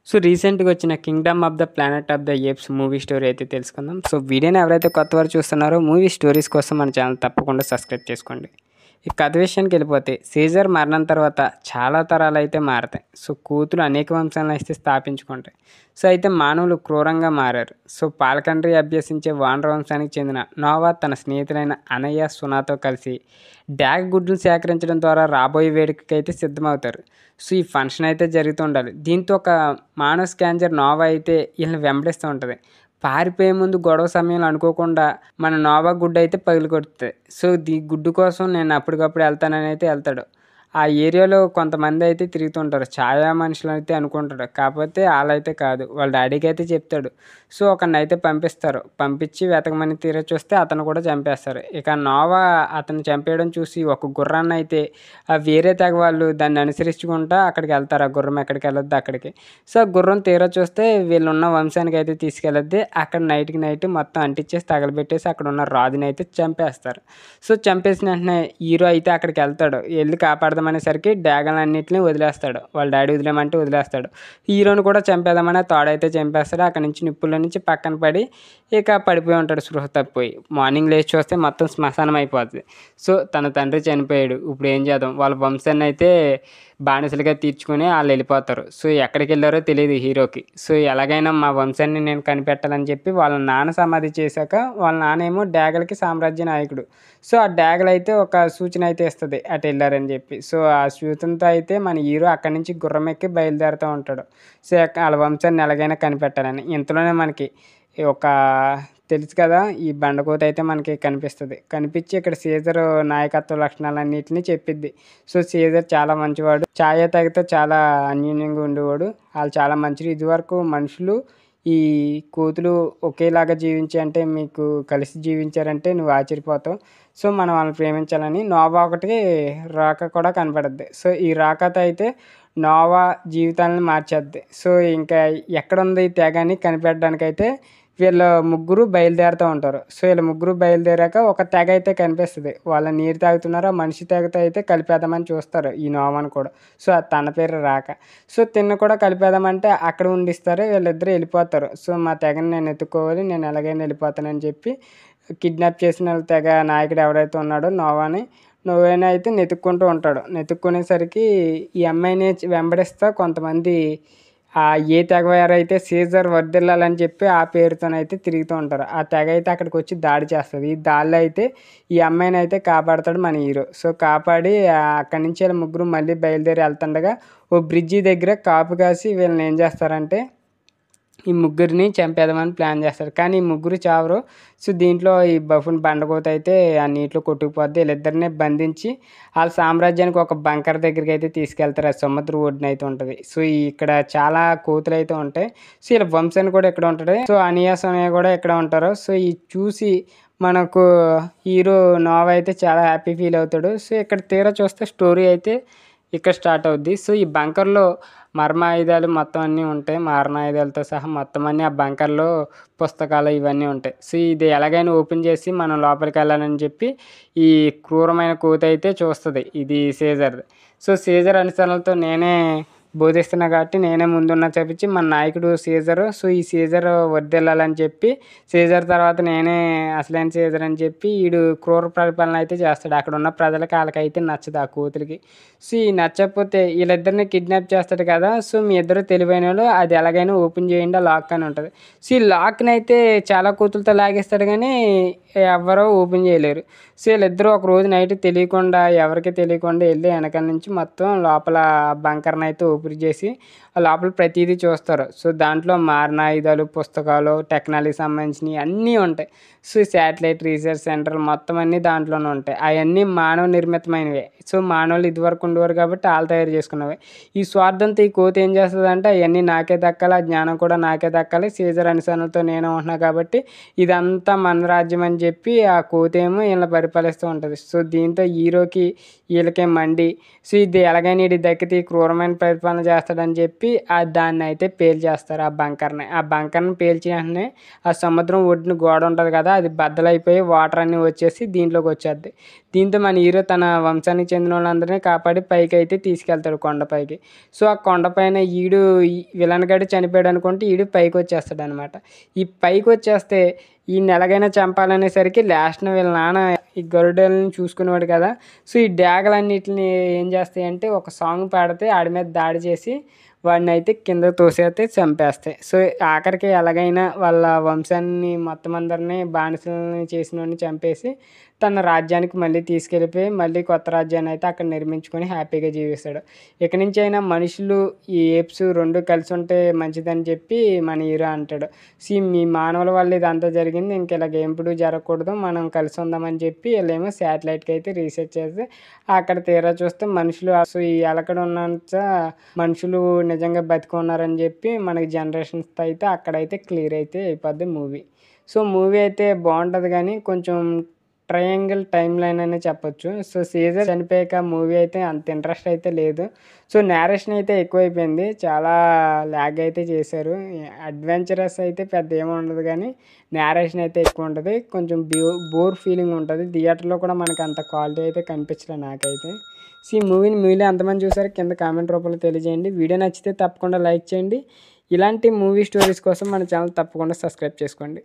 So రీసెంట్‌గా వచ్చిన 'Kingdom of the planet of the apes' movie story అయితే తెలుసుకుందాం. సో వీడియోని ఎవరైతే కొత్తవారు చూస్తున్నారో మూవీ స్టోరీస్ కోసం మన ఛానల్ తప్పకుండా సబ్స్క్రైబ్ చేసుకోండి. ఈ కథ విషయానికి వెళ్ళిపోతే సీజర్ మరణం తర్వాత చాలా తరాలు అయితే మారతాయి. సో కూతురు అనేక వంశాలను అయితే స్థాపించుకుంటాయి. సో అయితే మానవులు క్రూరంగా మారారు. సో పాలకండ్రి అభ్యసించే వానర వంశానికి చెందిన నోవా తన స్నేహితులైన అనయ్య, సునాతో కలిసి డాగ్ గుడ్లు సేకరించడం ద్వారా రాబోయే వేడుకకి అయితే సిద్ధమవుతారు. సో ఈ ఫంక్షన్ అయితే జరుగుతూ ఉండాలి. దీంతో ఒక మానవ స్కాంజర్ నోవా అయితే వీళ్ళని వెంబడిస్తూ ఉంటుంది. పారిపోయే ముందు గొడవ సమయంలో అనుకోకుండా మన నోవా గుడ్డు అయితే పగిలికొడుతుంది. సో గుడ్డు కోసం నేను అప్పటికప్పుడు వెళ్తానని అయితే వెళ్తాడు. ఆ ఏరియాలో కొంతమంది అయితే తిరుగుతుంటారు. ఛాయా మనుషులు అయితే అనుకుంటాడు. కాకపోతే వాళ్ళైతే కాదు. వాళ్ళ డాడీకి అయితే చెప్తాడు. సో ఒకరిని అయితే పంపిస్తారు. పంపించి వెతకమని తీరా చూస్తే అతను కూడా చంపేస్తారు. ఇక నోవా అతను చంపేయడం చూసి ఒక గుర్రాన్ని అయితే వేరే తెగ వాళ్ళు దాన్ని అనుసరించుకుంటా అక్కడికి వెళ్తారు. ఆ గుర్రం ఎక్కడికి వెళ్ళొద్దు అక్కడికి. సో ఆ గుర్రం తీరా చూస్తే వీళ్ళున్న వంశానికి అయితే తీసుకెళ్ళొద్ది. అక్కడ నైట్కి నైట్ మొత్తం అంటించేసి తగలబెట్టేసి అక్కడ ఉన్న రాజుని అయితే చంపేస్తారు. సో చంపేసిన వెంటనే హీరో అయితే అక్కడికి వెళ్తాడు. వెళ్ళి కాపాడదామనేసరికి డ్యాగన్లన్నింటినీ వదిలేస్తాడు. వాళ్ళ డాడీ వదిలేమంటే వదిలేస్తాడు. హీరోని కూడా చంపేద్దామని తోడైతే చంపేస్తాడు. అక్కడి నుంచి నిప్పుల నుంచి పక్కన పడి ఇక పడిపోయి ఉంటాడు స్పృహ తప్పిపోయి. మార్నింగ్ లేచి చూస్తే మొత్తం శ్మశానం అయిపోతుంది. సో తన తండ్రి చనిపోయాడు. ఇప్పుడు ఏం చేద్దాం, వాళ్ళ వంశాన్ని అయితే బానిసలుగా తీర్చుకొని వాళ్ళు వెళ్ళిపోతారు. సో ఎక్కడికి వెళ్ళారో తెలియదు హీరోకి. సో ఎలాగైనా మా వంశాన్ని నేను కనిపెట్టాలని చెప్పి వాళ్ళ నాన్న సమాధి చేశాక వాళ్ళ నాన్న ఏమో డాగలకి సామ్రాజ్య నాయకుడు. సో ఆ డాగలు అయితే ఒక సూచన అయితే ఇస్తుంది అటు వెళ్ళారని చెప్పి. సో ఆ సూచనతో అయితే మన హీరో అక్కడి నుంచి గుర్రం ఎక్కి బయలుదేరుతూ ఉంటాడు. సో వాళ్ళ వంశాన్ని ఎలాగైనా కనిపెట్టాలని. ఇంతలోనే మనకి ఒక తెలుసు కదా, ఈ బండకోత అయితే మనకి కనిపిస్తుంది. కనిపించి ఇక్కడ సీజర్ నాయకత్వ లక్షణాలన్నింటినీ చెప్పిద్ది. సో సీజర్ చాలా మంచివాడు, ఛాయ తెగతో చాలా అన్యోన్యంగా ఉండేవాడు. వాళ్ళు చాలా మంచిది. ఇదివరకు మనుషులు ఈ కోతులు ఒకేలాగా జీవించి అంటే మీకు కలిసి జీవించారంటే నువ్వు ఆశ్చర్యపోతావు. సో మనం వాళ్ళని ప్రేమించాలని నోవా ఒకటి రాక కూడా కనపడుద్ది. సో ఈ రాకతో అయితే నోవా జీవితాలను మార్చేద్ది. సో ఇంకా ఎక్కడుంది ఈ తెగని కనిపెట్టడానికైతే వీళ్ళ ముగ్గురు బయలుదేరుతూ ఉంటారు. సో వీళ్ళ ముగ్గురు బయలుదేరాక ఒక తెగ అయితే కనిపిస్తుంది. వాళ్ళ నీరు తాగుతున్నారో మనిషి తెగతో అయితే కలిపేద్దామని చూస్తారు ఈ నోవాను కూడా. సో తన పేరు రాక. సో తిన్న కూడా కలిపేద్దామంటే అక్కడ ఉండిస్తారు. వీళ్ళిద్దరూ వెళ్ళిపోతారు. సో మా తెగని నేను ఎత్తుకోవాలి, నేను ఎలాగైనా వెళ్ళిపోతానని చెప్పి కిడ్నాప్ చేసిన తెగ నాయకుడు ఎవరైతే ఉన్నాడో నోవాని అయితే నెతుక్కుంటూ ఉంటాడు. నెతుక్కునేసరికి ఈ అమ్మాయిని వెంబడిస్తా కొంతమంది ఏ తెగవారైతే సీజర్ వర్ధిల్లాలని చెప్పి ఆ పేరుతోనైతే తిరుగుతూ ఉంటారు. ఆ తెగ అయితే అక్కడికి వచ్చి దాడి చేస్తుంది. ఈ దాడిలో అయితే ఈ అమ్మాయిని అయితే కాపాడతాడు మన హీరో. సో కాపాడి అక్కడి నుంచి వీళ్ళ ముగ్గురు మళ్ళీ బయలుదేరి వెళ్తుండగా ఓ బ్రిడ్జి దగ్గర కాపు కాసి వీళ్ళని ఏం చేస్తారంటే ఈ ముగ్గురిని చంపేద్దామని ప్లాన్ చేస్తారు. కానీ ఈ ముగ్గురు చావరు. సో దీంట్లో ఈ బఫున్ బండకోత అయితే ఆ నీటిలో కొట్టుకుపోద్ది. వీళ్ళిద్దరిని బంధించి వాళ్ళ సామ్రాజ్యానికి ఒక బంకర్ దగ్గరికి అయితే తీసుకెళ్తారు. ఆ సముద్ర ఒడ్డున అయితే ఉంటుంది. సో ఇక్కడ చాలా కోతులు అయితే ఉంటాయి. సో వీళ్ళ వంశాన్ని కూడా ఇక్కడ ఉంటుంది. సో అనియా సోనియా కూడా ఇక్కడ ఉంటారు. సో ఈ చూసి మనకు హీరో నోవా అయితే చాలా హ్యాపీ ఫీల్ అవుతాడు. సో ఇక్కడ తీరా చూస్తే స్టోరీ అయితే ఇక్కడ స్టార్ట్ అవుద్ది. సో ఈ బంకర్లో మర్మాయుధాలు మొత్తం అన్నీ ఉంటాయి. మారణాయుధాలతో సహా మొత్తం అన్నీ ఆ బంకర్లో పుస్తకాలు ఇవన్నీ ఉంటాయి. సో ఇది ఎలాగైనా ఓపెన్ చేసి మనం లోపలికి వెళ్ళాలని చెప్పి ఈ క్రూరమైన కోతి అయితే చూస్తుంది. ఇది సీజర్ది. సో సీజర్ అనుసరణలతో నేనే బోధిస్తున్నా కాబట్టి నేనే ముందున్న చెప్పించి మన నాయకుడు సీజరు. సో ఈ సీజర్ వర్ధిల్లాలని చెప్పి సీజర్ తర్వాత నేనే అసలైన సీజర్ అని చెప్పి వీడు క్రూర పరిపాలన అయితే చేస్తాడు. అక్కడ ఉన్న ప్రజలకి వాళ్ళకైతే నచ్చదు, ఆ కోతులకి. సో ఈ నచ్చకపోతే వీళ్ళిద్దరిని కిడ్నాప్ చేస్తాడు కదా. సో మీ ఇద్దరు తెలివైన వాళ్ళు అది ఎలాగైనా ఓపెన్ చేయండి, ఆ లాక్ అని ఉంటుంది. సో ఈ లాక్ని అయితే చాలా కోతులతో లాగేస్తాడు కానీ ఎవరో ఓపెన్ చేయలేరు. సో వీళ్ళిద్దరూ ఒక రోజు నైట్ తెలియకుండా ఎవరికి తెలియకుండా వెళ్ళి వెనకాల నుంచి మొత్తం లోపల బంకర్ని అయితే ఓపెన్ చేసి లోపల ప్రతిదీ చూస్తారు. సో దాంట్లో మారణాయుధాలు, పుస్తకాలు, టెక్నాలజీకి సంబంధించినవి అన్నీ ఉంటాయి. సో శాటిలైట్ రీసెర్చ్ సెంటర్ మొత్తం అన్నీ దాంట్లోనే ఉంటాయి. అవన్నీ మానవ నిర్మితమైనవే. సో మానవులు ఇదివరకు ఉండేవారు కాబట్టి వాళ్ళు తయారు చేసుకున్నవి. ఈ స్వార్థంతో ఈ కోతి ఏం చేస్తుందంటే అవన్నీ నాకే దక్కాలి, ఆ జ్ఞానం కూడా నాకే దక్కాలి, సీజర్ అనుసరణతో నేనే ఉంటున్నా కాబట్టి ఇదంతా మన రాజ్యం అని చెప్పి ఆ కోతి ఏమో వీళ్ళని పరిపాలిస్తూ ఉంటుంది. సో దీంతో హీరోకి వీళ్ళకే మండి సో ఇది ఎలాగైనా ఇది దక్కితే క్రూరమైన పరిపాలన చేస్తాడని చెప్పి చెప్పి దాన్ని అయితే పేల్చేస్తారు ఆ బంకర్ని పేల్చిన వెంటనే ఆ సముద్రం ఒడ్డున గోడ ఉంటుంది కదా, అది బద్దలైపోయి వాటర్ అన్నీ వచ్చేసి దీంట్లోకి వచ్చేద్ది. దీంతో మన హీరో తన వంశానికి చెందిన వాళ్ళందరినీ కాపాడి పైకి అయితే తీసుకెళ్తాడు కొండపైకి. సో ఆ కొండపైన విలన్ గడి చనిపోయాడు అనుకుంటే ఈడు పైకి వచ్చేస్తాడు అనమాట. ఈ పైకి వచ్చేస్తే ఈయన ఎలాగైనా చంపాలనేసరికి లాస్ట్న వీళ్ళ నాన్న ఈ గరుడల్ని చూసుకునేవాడు కదా. సో ఈ డ్యాగలన్నిటిని ఏం చేస్తాయంటే ఒక సాంగ్ పాడితే ఆడి మీద దాడి చేసి వాడిని అయితే కింద తోసేస్తే చంపేస్తాయి. సో ఆఖరికి ఎలాగైనా వాళ్ళ వంశాన్ని మొత్తం అందరినీ బానిసలని చేసిన వాడిని చంపేసి తన రాజ్యానికి మళ్ళీ తీసుకెళ్ళిపోయి మళ్ళీ కొత్త రాజ్యాన్ని అయితే అక్కడ నిర్మించుకొని హ్యాపీగా జీవిస్తాడు. ఇక నుంచి అయినా మనుషులు ఈ ఏప్స్ రెండు కలిసి ఉంటే మంచిదని చెప్పి మన హీరో అంటాడు. మీ మానవుల వల్ల ఇదంతా జరిగింది, ఇంక ఇలాగ ఎప్పుడు జరగకూడదు, మనం కలిసి ఉందామని చెప్పి వీళ్ళేమో శాటిలైట్కి అయితే రీసెర్చ్ చేస్తే అక్కడ తీరా చూస్తే మనుషులు అసలు ఈ ఎలకడ ఉన్నంత మనుషులు నిజంగా బతికి ఉన్నారని చెప్పి మనకి జనరేషన్స్ అయితే అక్కడైతే క్లియర్ అయితే అయిపోద్ది మూవీ. సో మూవీ అయితే బాగుంటుంది కానీ కొంచెం ట్రయాంగిల్ టైమ్ లైన్ అనే చెప్పొచ్చు. సో సీజర్ చనిపోయాక మూవీ అయితే అంత ఇంట్రెస్ట్ అయితే లేదు. సో నేరేషన్ అయితే ఎక్కువైపోయింది, చాలా ల్యాగ్ అయితే చేశారు. అడ్వెంచరస్ అయితే పెద్ద ఏమి ఉండదు కానీ నేరేషన్ అయితే ఎక్కువ ఉంటుంది, కొంచెం బోర్ ఫీలింగ్ ఉంటుంది. థియేటర్లో కూడా మనకి అంత క్వాలిటీ అయితే కనిపించలేదు నాకైతే. సో ఈ మీలో ఎంతమంది చూసారో కింద కామెంట్ రూపంలో తెలియజేయండి. వీడియో నచ్చితే తప్పకుండా లైక్ చేయండి. ఇలాంటి మూవీ స్టోరీస్ కోసం మన ఛానల్ తప్పకుండా సబ్స్క్రైబ్ చేసుకోండి.